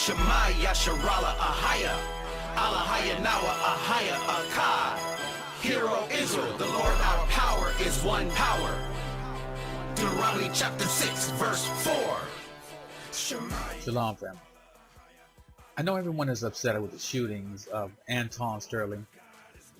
Shema Yasharala Ahaya, Alahaya Nawa Ahaya Akkad. Hero Israel, the Lord our power is one power. Deuteronomy chapter 6, verse 4. Shalom, family. I know everyone is upset with the shootings of Anton Sterling,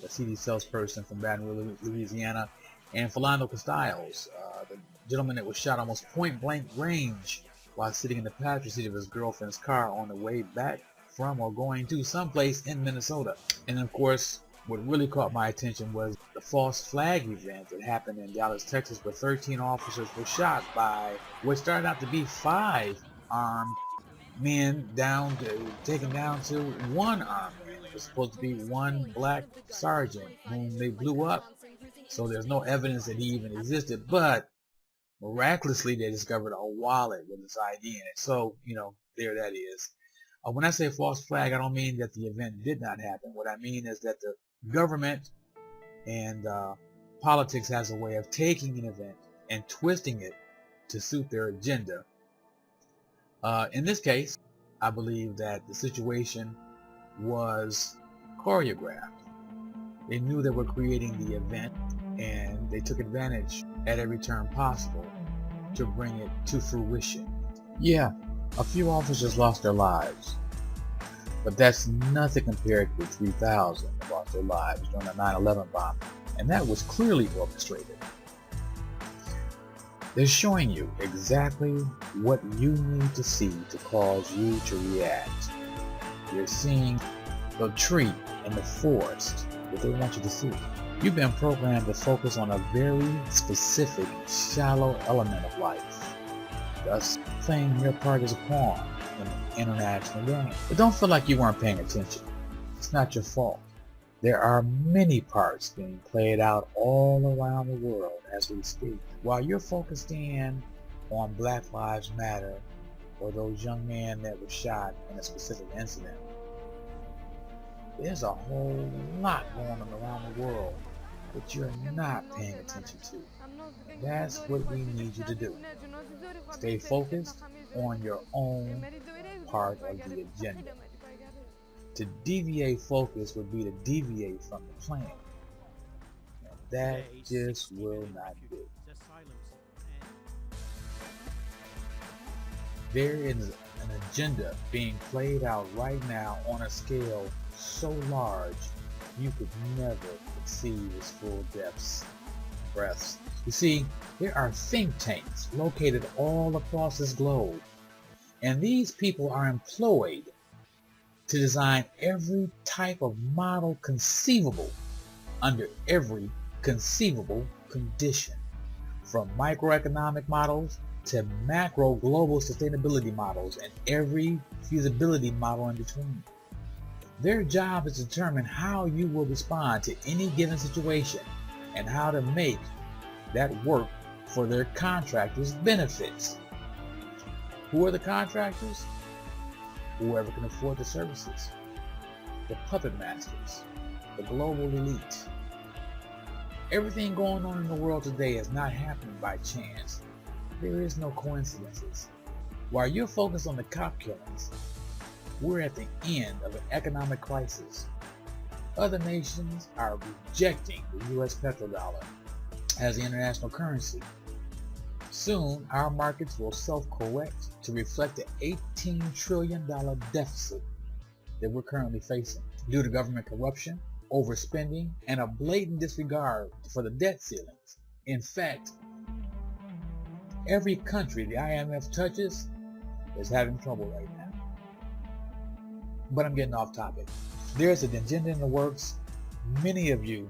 the CD salesperson from Baton Rouge, Louisiana, and Philando Castiles, the gentleman that was shot almost point-blank range while sitting in the passenger seat of his girlfriend's car on the way back from or going to someplace in Minnesota. And of course, what really caught my attention was the false flag event that happened in Dallas, Texas, where 13 officers were shot by what started out to be 5 armed men taken down to 1 armed man. It was supposed to be 1 black sergeant whom they blew up. So there's no evidence that he even existed, but miraculously they discovered a wallet with his ID in it. So, there that is. When I say false flag, I don't mean that the event did not happen. What I mean is that the government and politics has a way of taking an event and twisting it to suit their agenda. In this case, I believe that the situation was choreographed. They knew they were creating the event, and they took advantage at every turn possible to bring it to fruition. Yeah, a few officers lost their lives, but that's nothing compared to the 3,000 that lost their lives during the 9/11 bombing, and that was clearly orchestrated. They're showing you exactly what you need to see to cause you to react. You're seeing the tree and the forest that they want you to see. You've been programmed to focus on a very specific, shallow element of life, thus playing your part as a pawn in an international game. But don't feel like you weren't paying attention. It's not your fault. There are many parts being played out all around the world as we speak. While you're focused in on Black Lives Matter or those young men that were shot in a specific incident, there's a whole lot going on around the world that you're not paying attention to. That's what we need you to do. Stay focused on your own part of the agenda. To deviate focus would be to deviate from the plan. And that just will not do. There is an agenda being played out right now on a scale so large you could never conceive its full depths and breadths. You see, there are think tanks located all across this globe, and these people are employed to design every type of model conceivable under every conceivable condition, from microeconomic models to macro global sustainability models and every feasibility model in between. Their job is to determine how you will respond to any given situation and how to make that work for their contractors' benefits. Who are the contractors? Whoever can afford the services. The puppet masters, the global elite. Everything going on in the world today is not happening by chance. There is no coincidences. While you're focused on the cop killings, we're at the end of an economic crisis. Other nations are rejecting the U.S. petrodollar as the international currency. Soon, our markets will self-correct to reflect the $18 trillion deficit that we're currently facing due to government corruption, overspending, and a blatant disregard for the debt ceilings. In fact, every country the IMF touches is having trouble right now. But I'm getting off topic. There's an agenda in the works. Many of you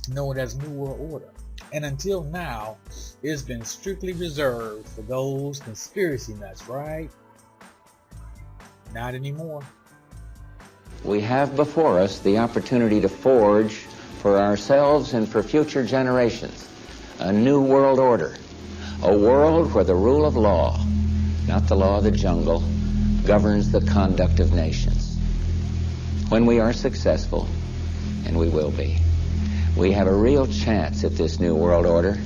know it as New World Order. And until now, it's been strictly reserved for those conspiracy nuts, right? Not anymore. We have before us the opportunity to forge for ourselves and for future generations a new world order. A world where the rule of law, not the law of the jungle, governs the conduct of nations. When we are successful, and we will be, we have a real chance at this new world order,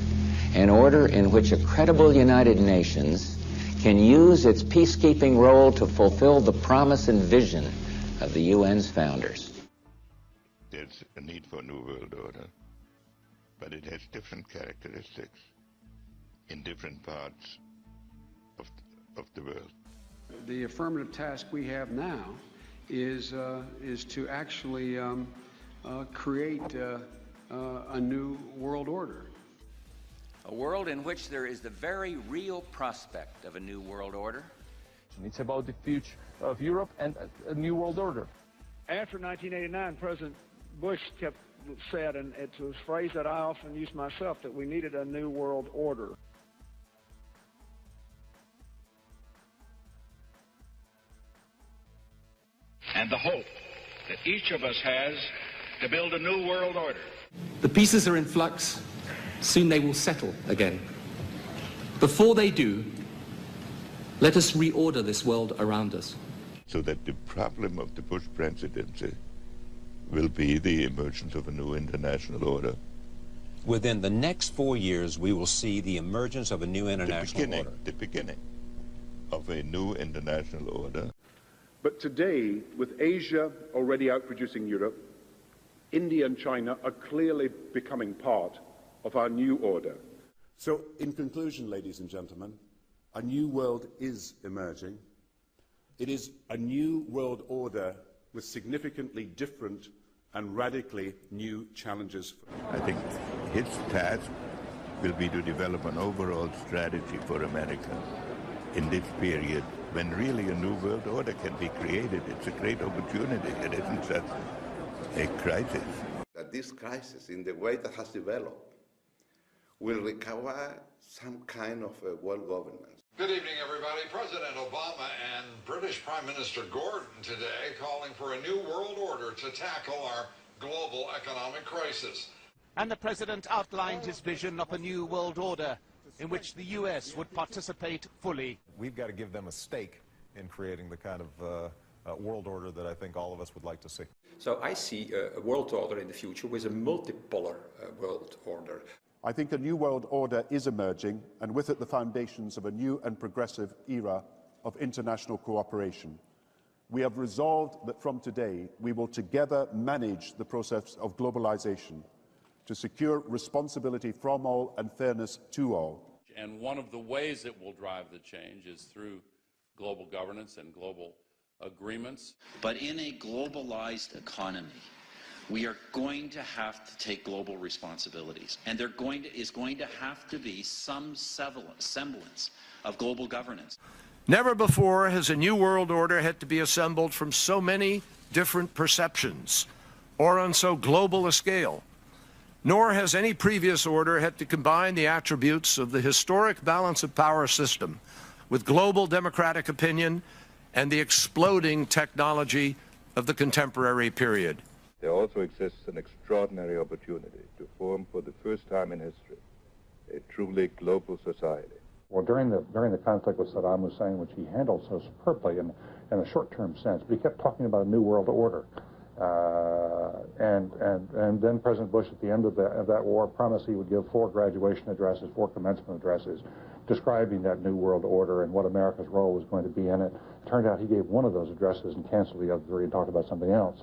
an order in which a credible United Nations can use its peacekeeping role to fulfill the promise and vision of the UN's founders. There's a need for a new world order, but it has different characteristics in different parts of the world. The affirmative task we have now is to actually create a new world order. A world in which there is the very real prospect of a new world order. It's about the future of Europe and a new world order. After 1989, President Bush said, and it's a phrase that I often use myself, that we needed a new world order. And the hope that each of us has to build a new world order. The pieces are in flux. Soon they will settle again. Before they do, let us reorder this world around us. So that the problem of the Bush presidency will be the emergence of a new international order. Within the next 4 years, we will see the emergence of a new international order. The beginning of a new international order. But today, with Asia already outproducing Europe, India and China are clearly becoming part of our new order. So, in conclusion, ladies and gentlemen, a new world is emerging. It is a new world order with significantly different and radically new challenges. I think its task will be to develop an overall strategy for America in this period when really a new world order can be created. It's a great opportunity. It isn't just a crisis. That this crisis, in the way that has developed, will require some kind of a world governance. Good evening, everybody. President Obama and British Prime Minister Gordon today calling for a new world order to tackle our global economic crisis. And the president outlined his vision of a new world order in which the U.S. would participate fully. We've got to give them a stake in creating the kind of world order that I think all of us would like to see. So I see a world order in the future with a multipolar world order. I think a new world order is emerging, and with it the foundations of a new and progressive era of international cooperation. We have resolved that from today we will together manage the process of globalization to secure responsibility from all and fairness to all. And one of the ways that will drive the change is through global governance and global agreements. But in a globalized economy, we are going to have to take global responsibilities, and there is going to have to be some semblance of global governance. Never before has a new world order had to be assembled from so many different perceptions or on so global a scale. Nor has any previous order had to combine the attributes of the historic balance of power system with global democratic opinion and the exploding technology of the contemporary period. There also exists an extraordinary opportunity to form for the first time in history a truly global society. Well, during the conflict with Saddam Hussein, which he handled so superbly in a short-term sense, but he kept talking about a new world order. And then President Bush, at the end of that war, promised he would give 4 graduation addresses, 4 commencement addresses, describing that new world order and what America's role was going to be in it. It turned out he gave one of those addresses and canceled the other 3 and talked about something else.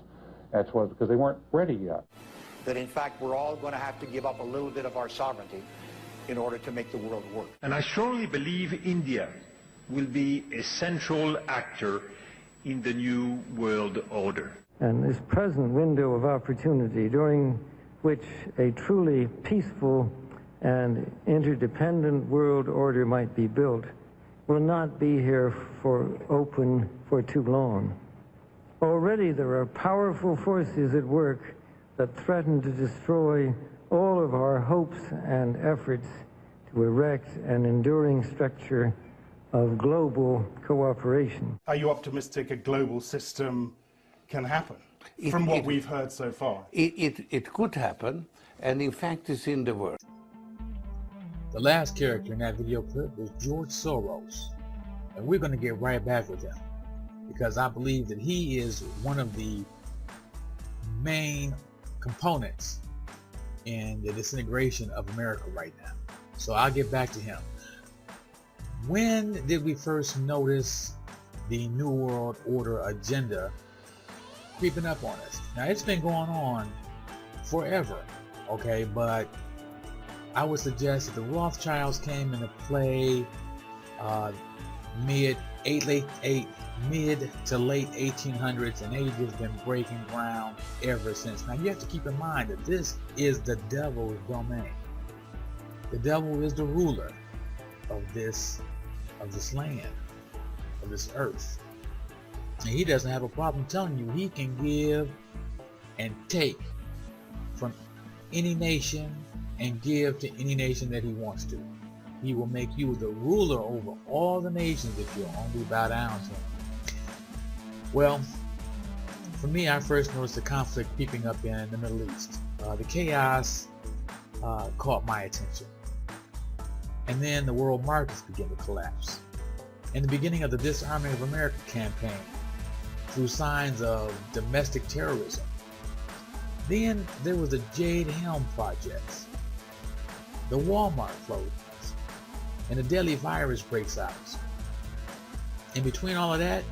That's because they weren't ready yet. That in fact we're all going to have to give up a little bit of our sovereignty in order to make the world work. And I strongly believe India will be a central actor in the new world order. And this present window of opportunity during which a truly peaceful and interdependent world order might be built will not be here for too long. Already there are powerful forces at work that threaten to destroy all of our hopes and efforts to erect an enduring structure of global cooperation. Are you optimistic a global system can happen from what we've heard so far? It could happen, and in fact it's in the works. The last character in that video clip was George Soros, and we're going to get right back with him because I believe that he is one of the main components in the disintegration of America right now. So I'll get back to him. When did we first notice the New World Order agenda creeping up on us? Now, it's been going on forever, okay, but I would suggest that the Rothschilds came into play mid to late 1800s, and they've just been breaking ground ever since. Now, you have to keep in mind that this is the devil's domain. The devil is the ruler of this land, of this earth. And he doesn't have a problem telling you he can give and take from any nation and give to any nation that he wants to. He will make you the ruler over all the nations if you only bow down to him. Well, for me, I first noticed the conflict creeping up in the Middle East. The chaos caught my attention. And then the world markets began to collapse. In the beginning of the Disarming of America campaign, through signs of domestic terrorism. Then there was the Jade Helm projects, the Walmart closings, and a deadly virus breaks out. In between all of that,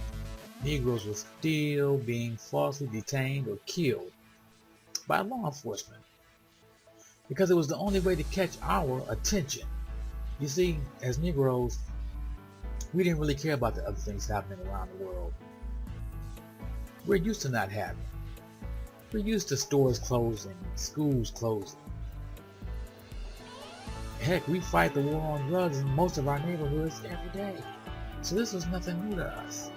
Negroes were still being falsely detained or killed by law enforcement because it was the only way to catch our attention. You see, as Negroes, we didn't really care about the other things happening around the world. We're used to not having. We're used to stores closing, schools closing. Heck, we fight the war on drugs in most of our neighborhoods every day. So this was nothing new to us.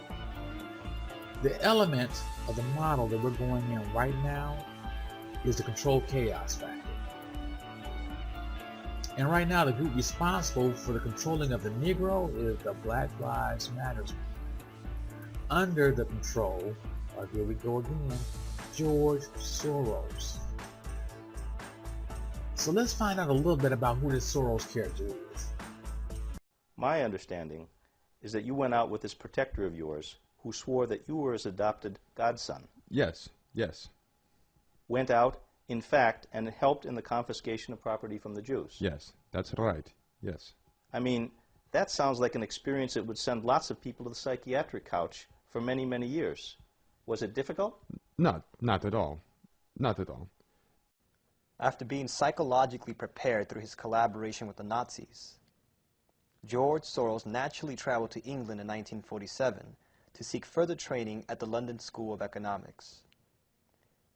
The element of the model that we're going in right now is the controlled chaos factor. And right now, the group responsible for the controlling of the Negro is the Black Lives Matter. Under the control, here we go again, George Soros. So let's find out a little bit about who this Soros character is. My understanding is that you went out with this protector of yours who swore that you were his adopted godson. Yes, yes. Went out, in fact, and helped in the confiscation of property from the Jews. Yes, that's right, yes. I mean, that sounds like an experience that would send lots of people to the psychiatric couch for many, many years. Was it difficult? Not at all. Not at all. After being psychologically prepared through his collaboration with the Nazis, George Soros naturally traveled to England in 1947 to seek further training at the London School of Economics.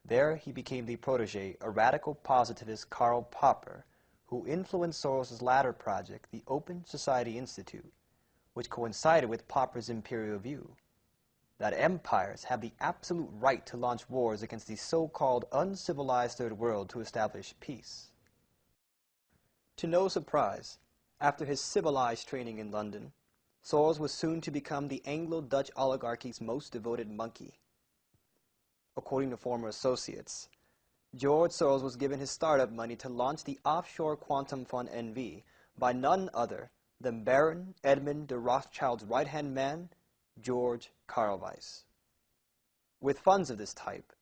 There he became the protege of radical positivist Karl Popper, who influenced Soros' latter project, the Open Society Institute, which coincided with Popper's imperial view that empires have the absolute right to launch wars against the so-called uncivilized Third World to establish peace. To no surprise, after his civilized training in London, Soros was soon to become the Anglo-Dutch oligarchy's most devoted monkey. According to former associates, George Soros was given his startup money to launch the offshore quantum fund NV by none other than Baron Edmund de Rothschild's right-hand man, George Karlweis. With funds of this type,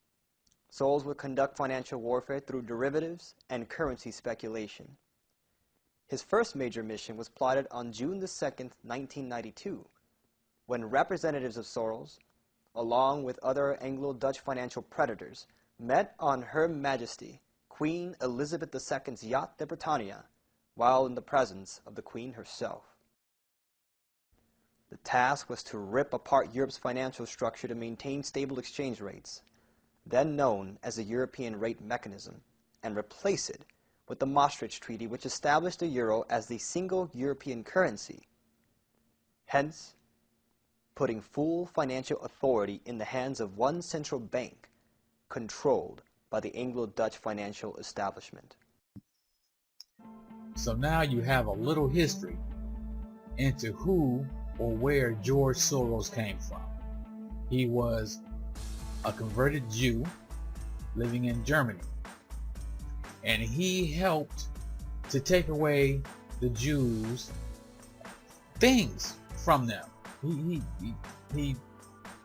Soros would conduct financial warfare through derivatives and currency speculation. His first major mission was plotted on June 2, 1992, when representatives of Soros, along with other Anglo-Dutch financial predators, met on Her Majesty Queen Elizabeth II's yacht de Britannia, while in the presence of the Queen herself. The task was to rip apart Europe's financial structure to maintain stable exchange rates, then known as the European Rate Mechanism, and replace it with the Maastricht Treaty, which established the euro as the single European currency, hence putting full financial authority in the hands of one central bank controlled by the Anglo-Dutch financial establishment. So now you have a little history into who or where George Soros came from. He was a converted Jew living in Germany, and he helped to take away the Jews' things from them. He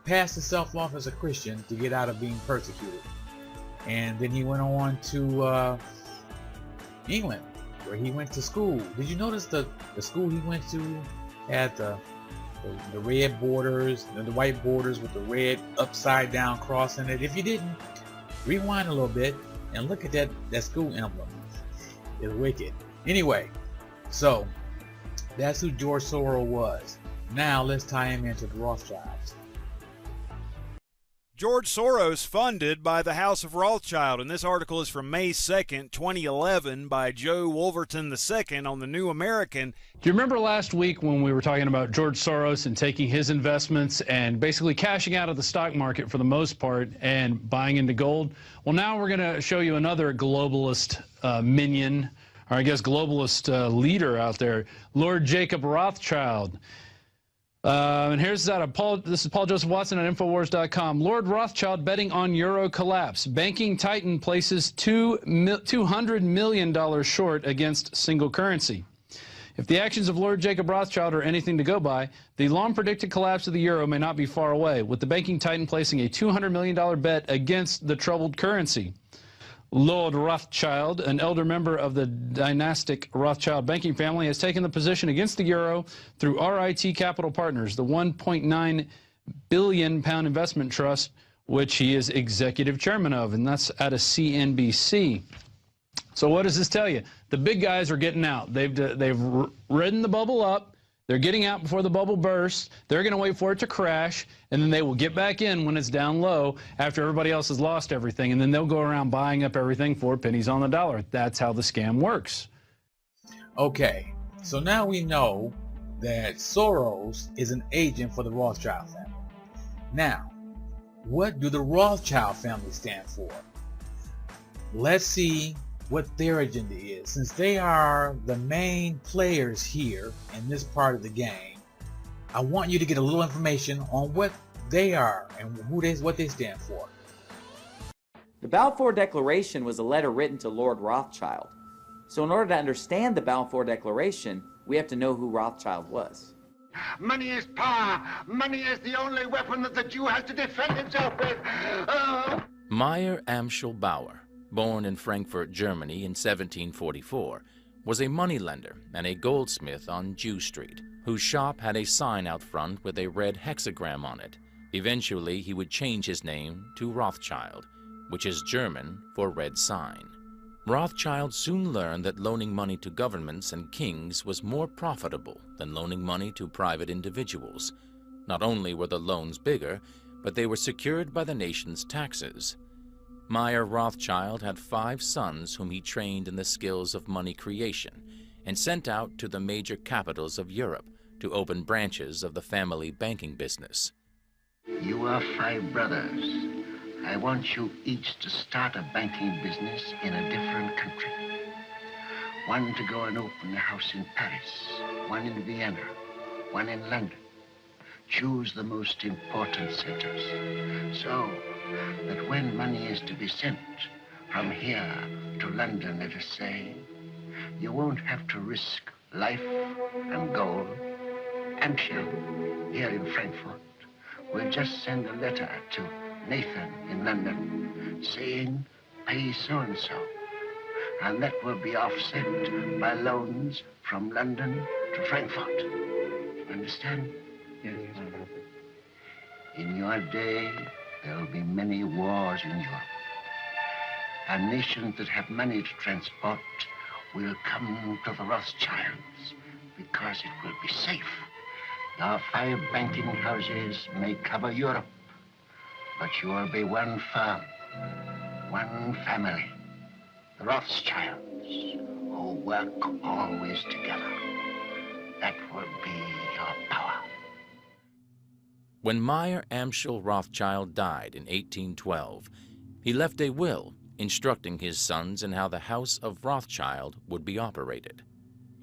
passed himself off as a Christian to get out of being persecuted, and then he went on to England, where he went to school. Did you notice the school he went to had the red borders and the white borders with the red upside down cross in it. If you didn't, rewind a little bit and look at that school emblem. It's wicked. Anyway, so that's who George Soros was. Now let's tie him into the Rothschilds. George Soros funded by the House of Rothschild, and this article is from May 2nd, 2011 by Joe Wolverton II on the New American. Do you remember last week when we were talking about George Soros and taking his investments and basically cashing out of the stock market for the most part and buying into gold? Well, now we're going to show you another globalist minion, or I guess globalist leader out there, Lord Jacob Rothschild. And here's out of this is Paul Joseph Watson at Infowars.com. Lord Rothschild betting on euro collapse. Banking titan places $200 million short against single currency. If the actions of Lord Jacob Rothschild are anything to go by, the long-predicted collapse of the euro may not be far away, with the banking titan placing a $200 million bet against the troubled currency. Lord Rothschild, an elder member of the dynastic Rothschild banking family, has taken the position against the euro through RIT Capital Partners, the £1.9 billion investment trust, which he is executive chairman of, and that's out of CNBC. So what does this tell you? The big guys are getting out. They've ridden the bubble up. They're getting out before the bubble bursts. They're going to wait for it to crash, and then they will get back in when it's down low after everybody else has lost everything, and then they'll go around buying up everything for pennies on the dollar. That's how the scam works. Okay, so now we know that Soros is an agent for the Rothschild family. Now, what do the Rothschild family stand for? Let's see what their agenda is. Since they are the main players here in this part of the game, I want you to get a little information on what they are and what they stand for. The Balfour Declaration was a letter written to Lord Rothschild. So in order to understand the Balfour Declaration, we have to know who Rothschild was. Money is power. Money is the only weapon that the Jew has to defend himself with. Meyer Amschel Bauer, born in Frankfurt, Germany in 1744, was a moneylender and a goldsmith on Jew Street, whose shop had a sign out front with a red hexagram on it. Eventually, he would change his name to Rothschild, which is German for red sign. Rothschild soon learned that loaning money to governments and kings was more profitable than loaning money to private individuals. Not only were the loans bigger, but they were secured by the nation's taxes. Meyer Rothschild had 5 sons whom he trained in the skills of money creation and sent out to the major capitals of Europe to open branches of the family banking business. You are 5 brothers. I want you each to start a banking business in a different country. One to go and open a house in Paris, one in Vienna, one in London. Choose the most important centers, so that when money is to be sent from here to London, let us say, you won't have to risk life and gold. Amschel, here in Frankfurt, will just send a letter to Nathan in London saying, pay so-and-so, and that will be offset by loans from London to Frankfurt. Understand? Yes. In your day, there will be many wars in Europe. And nations that have money to transport will come to the Rothschilds because it will be safe. Your 5 banking houses may cover Europe, but you will be one firm, one family, the Rothschilds, who work always together. That will be your power. When Meyer Amschel Rothschild died in 1812, he left a will instructing his sons in how the House of Rothschild would be operated.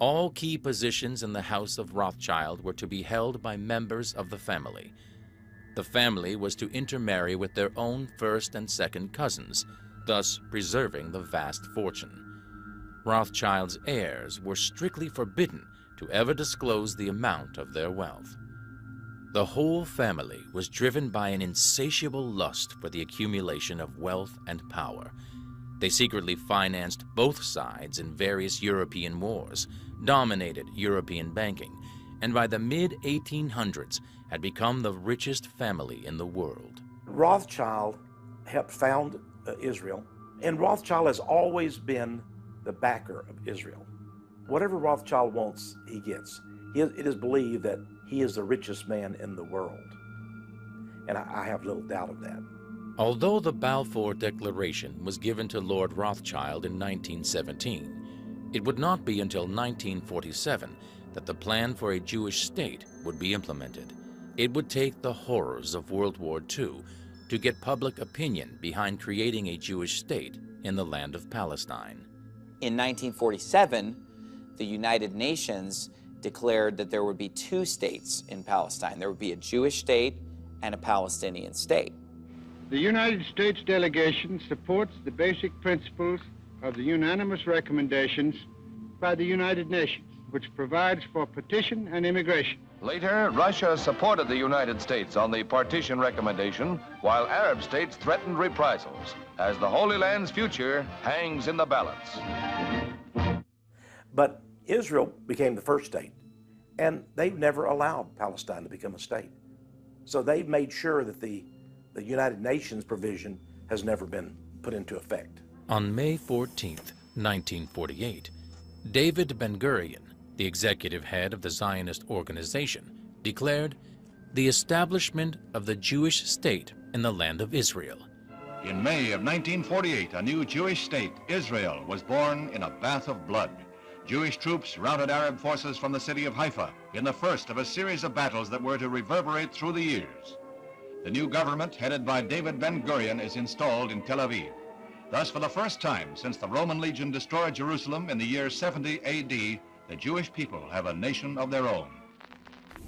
All key positions in the House of Rothschild were to be held by members of the family. The family was to intermarry with their own first and second cousins, thus preserving the vast fortune. Rothschild's heirs were strictly forbidden to ever disclose the amount of their wealth. The whole family was driven by an insatiable lust for the accumulation of wealth and power. They secretly financed both sides in various European wars, dominated European banking, and by the mid-1800s had become the richest family in the world. Rothschild helped found Israel, and Rothschild has always been the backer of Israel. Whatever Rothschild wants, he gets. It is believed that he is the richest man in the world, and I have little doubt of that. Although the Balfour Declaration was given to Lord Rothschild in 1917, it would not be until 1947 that the plan for a Jewish state would be implemented. It would take the horrors of World War II to get public opinion behind creating a Jewish state in the land of Palestine. In 1947, the United Nations declared that there would be two states in Palestine. There would be a Jewish state and a Palestinian state. The United States delegation supports the basic principles of the unanimous recommendations by the United Nations, which provides for partition and immigration. Later, Russia supported the United States on the partition recommendation, while Arab states threatened reprisals, as the Holy Land's future hangs in the balance. But Israel became the first state, and they've never allowed Palestine to become a state. So they've made sure that the United Nations provision has never been put into effect. On May 14, 1948, David Ben-Gurion, the executive head of the Zionist organization, declared the establishment of the Jewish state in the land of Israel. In May of 1948, a new Jewish state, Israel, was born in a bath of blood. Jewish troops routed Arab forces from the city of Haifa in the first of a series of battles that were to reverberate through the years. The new government, headed by David Ben-Gurion, is installed in Tel Aviv. Thus, for the first time since the Roman legion destroyed Jerusalem in the year 70 AD, the Jewish people have a nation of their own.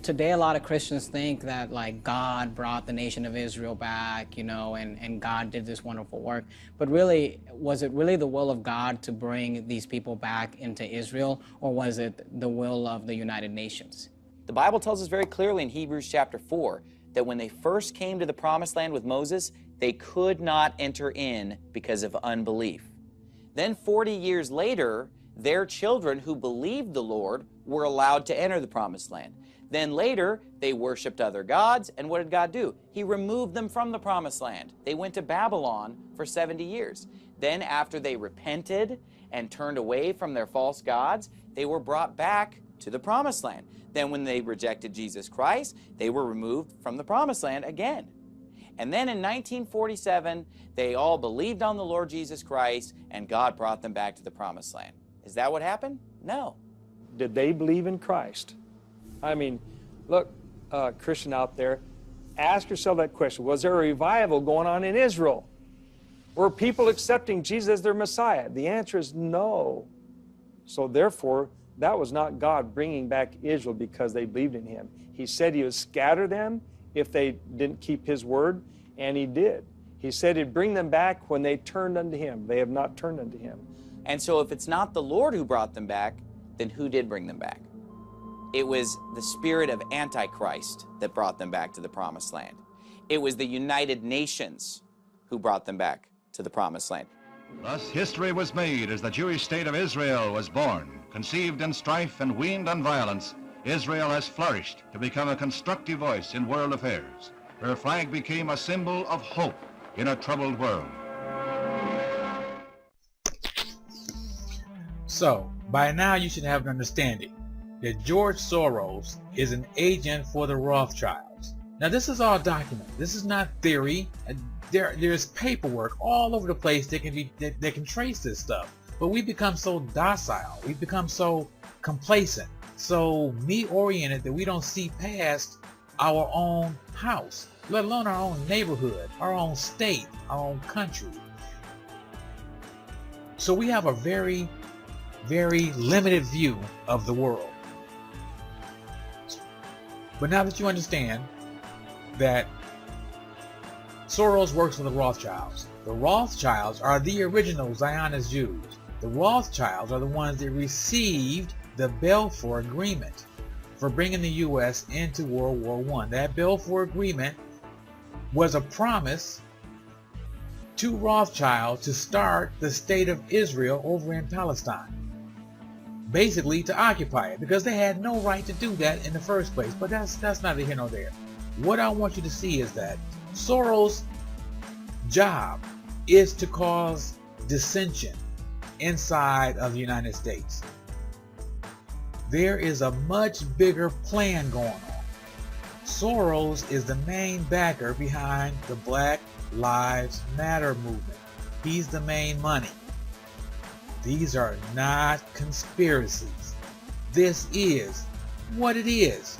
Today, a lot of Christians think that, like, God brought the nation of Israel back, you know, and God did this wonderful work. But really, was it really the will of God to bring these people back into Israel, or was it the will of the United Nations? The Bible tells us very clearly in Hebrews chapter 4 that when they first came to the promised land with Moses, they could not enter in because of unbelief. Then 40 years later, their children who believed the Lord were allowed to enter the promised land. Then later, they worshiped other gods, and what did God do? He removed them from the promised land. They went to Babylon for 70 years. Then after they repented and turned away from their false gods, they were brought back to the promised land. Then when they rejected Jesus Christ, they were removed from the promised land again. And then in 1947, they all believed on the Lord Jesus Christ, and God brought them back to the promised land. Is that what happened? No. Did they believe in Christ? I mean, look, Christian out there, ask yourself that question. Was there a revival going on in Israel? Were people accepting Jesus as their Messiah? The answer is no. So therefore, that was not God bringing back Israel because they believed in him. He said he would scatter them if they didn't keep his word, and he did. He said he'd bring them back when they turned unto him. They have not turned unto him. And so if it's not the Lord who brought them back, then who did bring them back? It was the spirit of Antichrist that brought them back to the promised land. It was the United Nations who brought them back to the promised land. Thus history was made as the Jewish state of Israel was born. Conceived in strife and weaned on violence, Israel has flourished to become a constructive voice in world affairs. Her flag became a symbol of hope in a troubled world. So, by now you should have an understanding that George Soros is an agent for the Rothschilds. Now this is all documented. This is not theory. There's paperwork all over the place that can trace this stuff. But we become so docile. We become so complacent, so me-oriented that we don't see past our own house, let alone our own neighborhood, our own state, our own country. So we have a very, very limited view of the world. But now that you understand that Soros works for the Rothschilds are the original Zionist Jews. The Rothschilds are the ones that received the Balfour Agreement for bringing the U.S. into World War I. That Balfour Agreement was a promise to Rothschild to start the state of Israel over in Palestine. basically to occupy it, because they had no right to do that in the first place. But that's neither here nor there. What I want you to see is that Soros' job is to cause dissension inside of the United States. There is a much bigger plan going on. Soros is the main backer behind the Black Lives Matter movement. He's the main money. These are not conspiracies. This is what it is.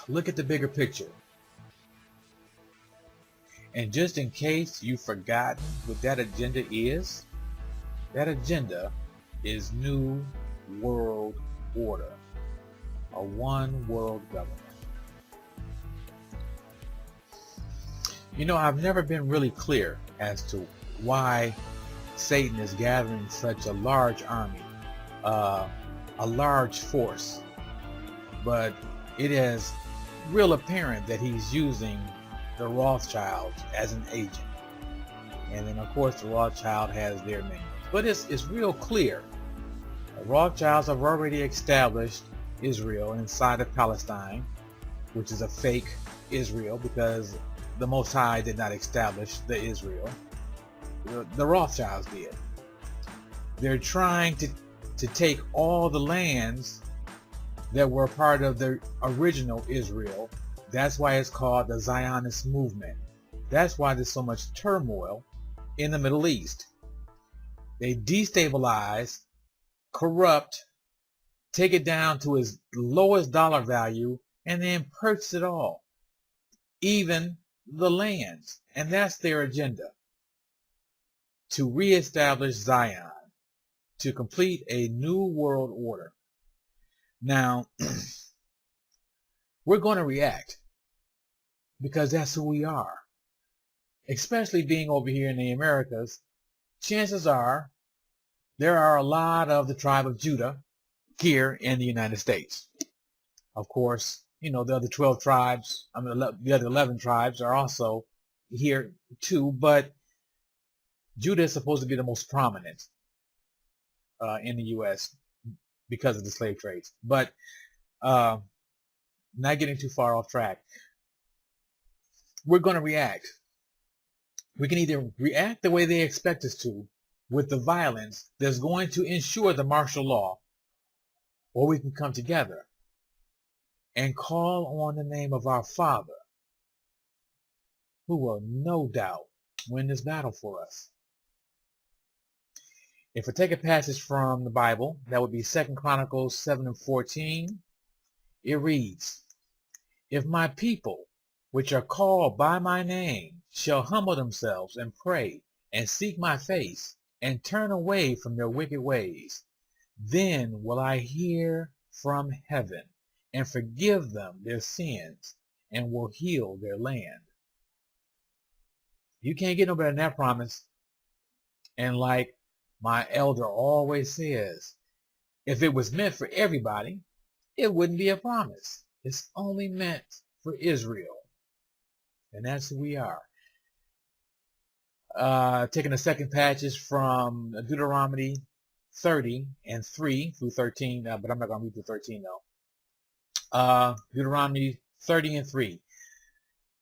Look at the bigger picture. And just in case you've forgotten what that agenda is, that agenda is New World Order, a one world government. You know, I've never been really clear as to why Satan is gathering such a large army, a large force, but it is real apparent that he's using the Rothschilds as an agent. And then of course the Rothschild has their minions. But it's real clear. The Rothschilds have already established Israel inside of Palestine, which is a fake Israel because the Most High did not establish the Israel. The Rothschilds did. They're trying to take all the lands that were part of the original Israel. That's why it's called the Zionist movement. That's why there's so much turmoil in the Middle East. They destabilize, corrupt, take it down to its lowest dollar value, and then purchase it all, even the lands. And that's their agenda, to reestablish Zion, to complete a new world order. Now, we're going to react because that's who we are. Especially being over here in the Americas, chances are there are a lot of the tribe of Judah here in the United States. Of course, you know, the other 12 tribes, the other 11 tribes are also here too, but Judah is supposed to be the most prominent in the U.S. because of the slave trades. But not getting too far off track, we're going to react. We can either react the way they expect us to, with the violence that's going to ensure the martial law, or we can come together and call on the name of our Father, who will no doubt win this battle for us. If we take a passage from the Bible, that would be 2 Chronicles 7:14. It reads, "If my people, which are called by my name, shall humble themselves and pray and seek my face and turn away from their wicked ways, then will I hear from heaven and forgive them their sins and will heal their land." You can't get no better than that promise. And like my elder always says, if it was meant for everybody, it wouldn't be a promise. It's only meant for Israel. And that's who we are. Taking a second passage from Deuteronomy 30:3-13, but I'm not going to read through 13 though. Deuteronomy 30:3.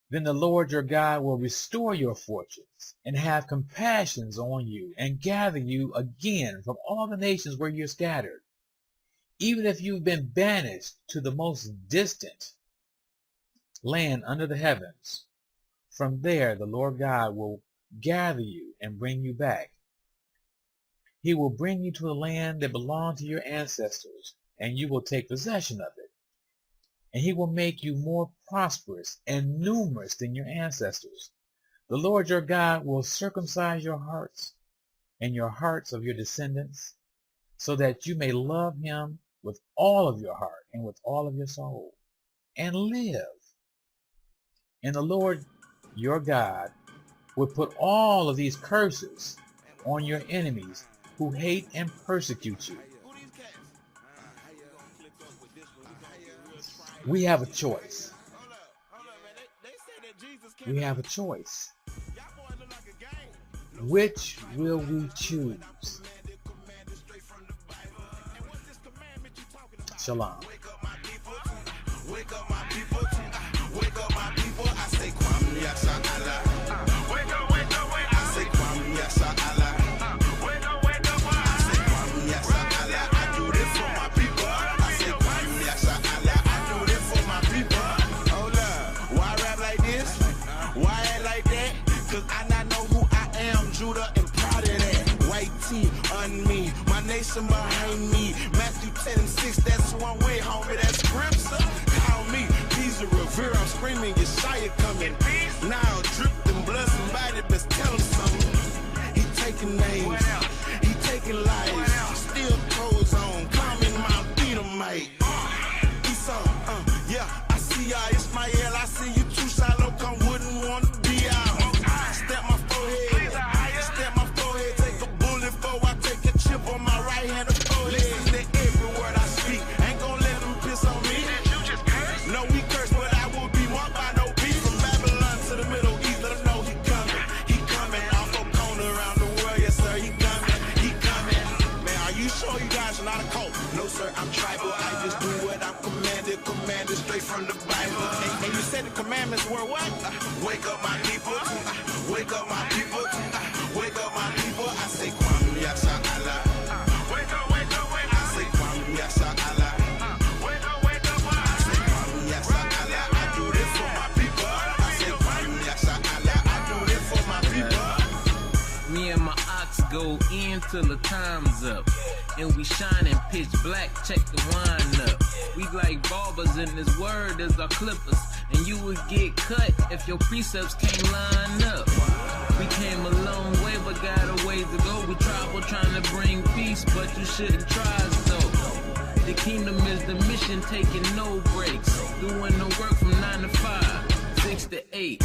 Then the Lord your God will restore your fortunes and have compassion on you and gather you again from all the nations where you're scattered. Even if you've been banished to the most distant land under the heavens, from there the Lord God will gather you and bring you back. He will bring you to a land that belonged to your ancestors, and you will take possession of it. And he will make you more prosperous and numerous than your ancestors. The Lord your God will circumcise your hearts and your hearts of your descendants, so that you may love him with all of your heart and with all of your soul, and live. And the Lord your God will put all of these curses on your enemies who hate and persecute you. We have a choice. We have a choice. Which will we choose? Shalom. Wake up my people, wake up my people, I say Kwam Yasha Allah. Wake up, wake up, wake up. I say Kwam Yasha Allah. Wake up, wake up, I say Kwam Yasha Allah. I do this for my people. I say Kwam Yasha Allah. I do this for my people. Hold up, why rap like this? Why act like that? Cause I not know who I am, Judah, and proud of that. White tee on me, my nation behind me. Matthew 10:6, that's one way, homie, that's scripture. Call me Pisa Revere, I'm screaming, Yeshaya coming. Now dripped in blood, somebody best tell him something. He taking names, he taking lives, still toes on, climbing Mount Edomite. Esau, yeah, I see y'all, Ishmael, I see you too, Shiloh, come wouldn't want to be out. Step my forehead, step my forehead, take a bullet for I take a chip on my right hand of forehead. Listen to every word I speak, ain't gonna let them piss on me. No, we curse, but I will be marked by no beef. From Babylon to the Middle East, let them know he coming off a corner around the world, yes sir, he coming. Man, are you sure you guys are not a cult? No sir, I'm tribal, I just do what I'm commanded straight from the Bible. And you said the commandments were what? Wake up my people, wake up my people, wake up my people, I say Kwam Yasha Allah. Wake up, wake up, wake up. I say Kwam Yasha Allah. Wake up, wake up, I say Kwam Yasha Allah. I do this for my people. I say Kwam Yasha Allah. I do this for my people. Me and my ox go in till the time's up. And we shining pitch black, check the wine up. We like barbers in this word as our clippers. And you would get cut if your precepts can't line up. We came a long way but got a ways to go. We travel trying to bring peace, but you shouldn't try so. The kingdom is the mission, taking no breaks. Doing the work from 9 to 5, 6 to 8.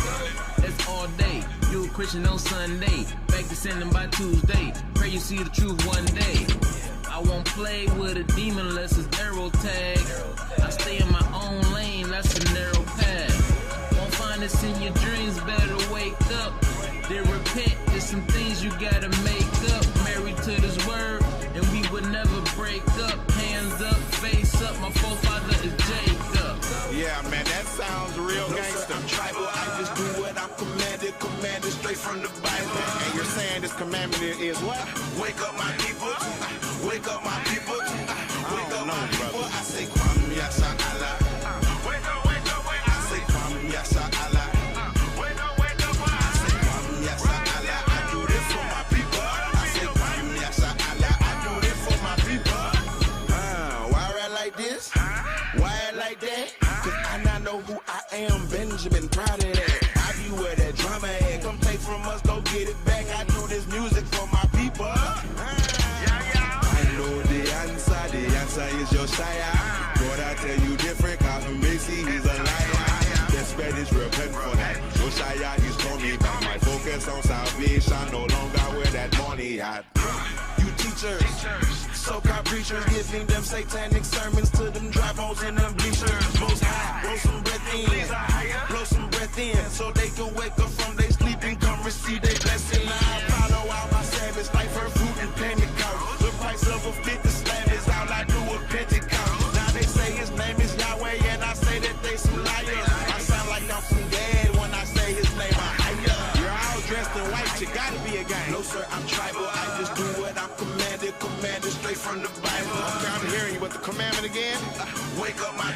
That's all day. You a Christian on Sunday, back to sending by Tuesday. Pray you see the truth one day. I won't play with a demon unless it's arrow tag. I stay in my own lane, that's a narrow path. Won't find this in your dreams, better wake up. Then repent, there's some things you gotta make up. Married to this word, and we would never break up. Hands up, face up, my forefather is Jacob. Yeah, man, that sounds real gangster. I'm tribal, I just do what I'm commanded straight from the Bible. And you're saying this commandment is what? Wake up my people, wake up my people, wake up my people. I say Kwam Yasha Allah. Wake up, wake up, wake up. I say Kwam Yasha Allah. Wake up, wake up, I say Kwam Yasha Allah. I do this for my people. I say Kwam Yasha Allah. I do this for my people. Why act like this? Why act like that? Cause I not know who I am, Benjamin, proud of that. I be where that drama at. Come take from us, go get it back. I do this music for my people. I know the answer is your Shia. But I tell you different, cause from Macy, he's a liar. The Spanish repent for that. Josiah, he's told me back. My focus on salvation, no longer where that money at. You teachers, so-called preachers, giving them satanic sermons to them dry bones and them bleachers. Most high, blow some breath in, blow some breath in, so they can wake up from their sleep and come receive their blessing. Now I follow out my savage life, her fruit and Pentecost. The price of a 50 slab is all I do with Pentecost. Now they say his name is Yahweh, and I say that they some liars. I sound like I'm from dead when I say his name, I higher. You're all dressed in white, you gotta be a gang. No sir, I'm tribal, I just do what I'm commanded straight from the Bible. Okay, I'm hearing you, but the commandment again? Wake up my